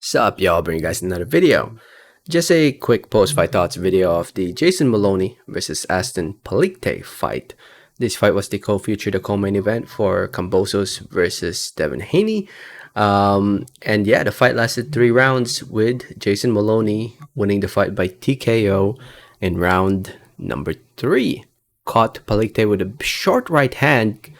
Sup y'all, bring you guys another video. Just a quick post-fight thoughts video of the Jason Moloney versus Aston Palicte fight. This fight was the co-feature, the co-main event for Kambosos versus Devin Haney. And yeah, the fight lasted 3 rounds with Jason Moloney winning the fight by TKO in round number 3. Caught Palicte with a short right hand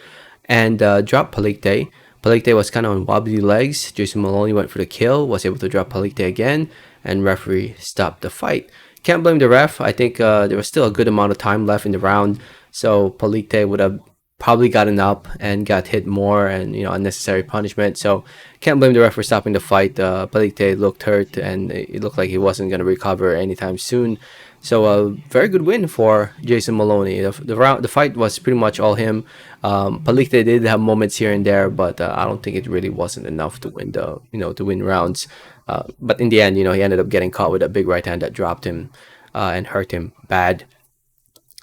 and dropped Palicte. Palicte was kind of on wobbly legs. Jason Moloney went for the kill, was able to drop Palicte again, and referee stopped the fight. Can't blame the ref. I think there was still a good amount of time left in the round, so Palicte would have probably gotten up and got hit more and unnecessary punishment. So can't blame the ref for stopping the fight. Palicte looked hurt and it looked like he wasn't going to recover anytime soon. So a very good win for Jason Moloney. The fight was pretty much all him. Palicte did have moments here and there, but I don't think it really wasn't enough to win to win rounds. But in the end, he ended up getting caught with a big right hand that dropped him and hurt him bad.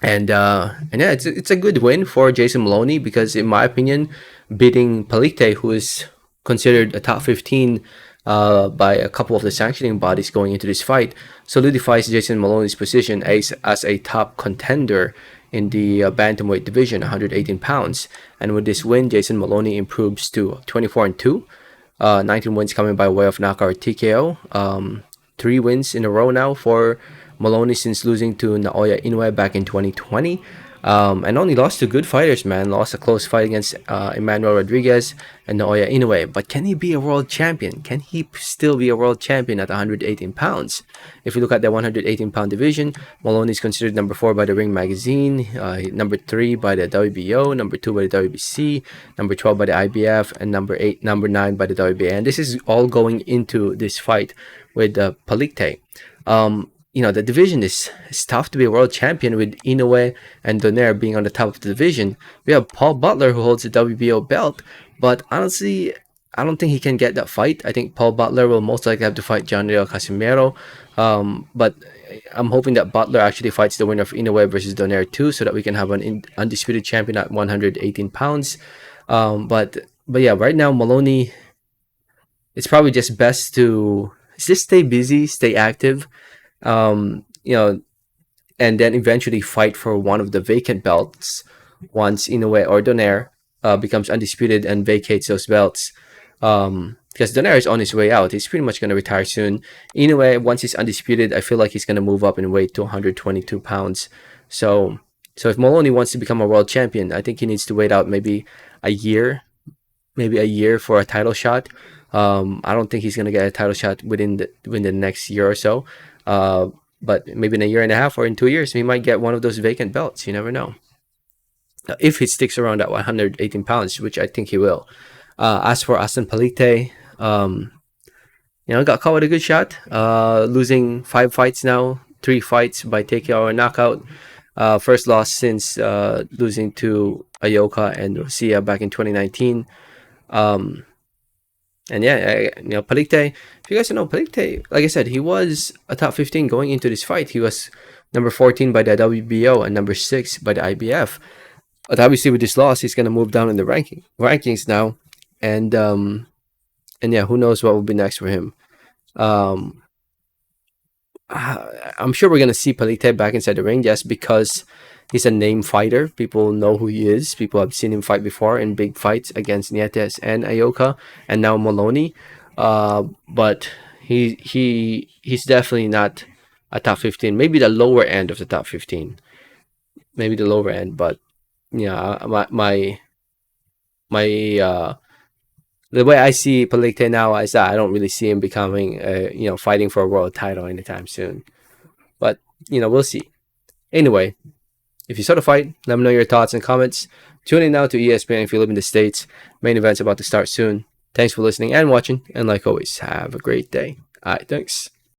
And yeah, it's a good win for Jason Moloney because, in my opinion, beating Palicte, who is considered a top 15 by a couple of the sanctioning bodies going into this fight, solidifies Jason Moloney's position as a top contender in the bantamweight division, 118 pounds. And with this win, Jason Moloney improves to 24-2, 19 wins coming by way of knockout TKO. 3 wins in a row now for Moloney since losing to Naoya Inoue back in 2020. And only lost to good fighters, man. Lost a close fight against Emmanuel Rodriguez and Naoya Inoue. But can he be a world champion? Can he still be a world champion at 118 pounds? If you look at the 118-pound division, Moloney is considered number 4 by the Ring Magazine, number 3 by the WBO, number 2 by the WBC, number 12 by the IBF, and number 9 by the WBA. And this is all going into this fight with Palicte. The division is tough to be a world champion with Inoue and Donaire being on the top of the division. We have Paul Butler who holds the WBO belt, but honestly, I don't think he can get that fight. I think Paul Butler will most likely have to fight Jandrel Casimero, but I'm hoping that Butler actually fights the winner of Inoue versus Donaire too, so that we can have an undisputed champion at 118 pounds. But yeah, right now Moloney, it's probably just best to just stay busy, stay active. And then eventually fight for one of the vacant belts once Inoue or Donaire becomes undisputed and vacates those belts. Because Donaire is on his way out. He's pretty much going to retire soon. Inoue, once he's undisputed, I feel like he's going to move up in weight to 122 pounds. So if Moloney wants to become a world champion, I think he needs to wait out maybe a year for a title shot. I don't think he's going to get a title shot within the next year or so. But maybe in a year and a half or in 2 years, he might get one of those vacant belts. You never know. If he sticks around at 118 pounds, which I think he will. As for Aston Palicte, got caught with a good shot. Losing 5 fights now, 3 fights by TKO or knockout. First loss since losing to Ayoka and Rosia back in 2019. And yeah, Palicte, if you guys don't know, Palicte, like I said, he was a top 15 going into this fight. He was number 14 by the WBO and number 6 by the IBF. But obviously with this loss, he's going to move down in the rankings now. And yeah, who knows what will be next for him. I'm sure we're going to see Palicte back inside the ring just because he's a name fighter. People know who he is. People have seen him fight before in big fights against Nietes and Ayoka, and now Moloney. But he's definitely not a top 15. Maybe the lower end of the top 15. Maybe the lower end. But yeah, the way I see Palicte now is that I don't really see him becoming fighting for a world title anytime soon. But we'll see. Anyway, if you saw the fight, let me know your thoughts and comments. Tune in now to ESPN if you live in the States. Main event's about to start soon. Thanks for listening and watching. And like always, have a great day. Alright, thanks.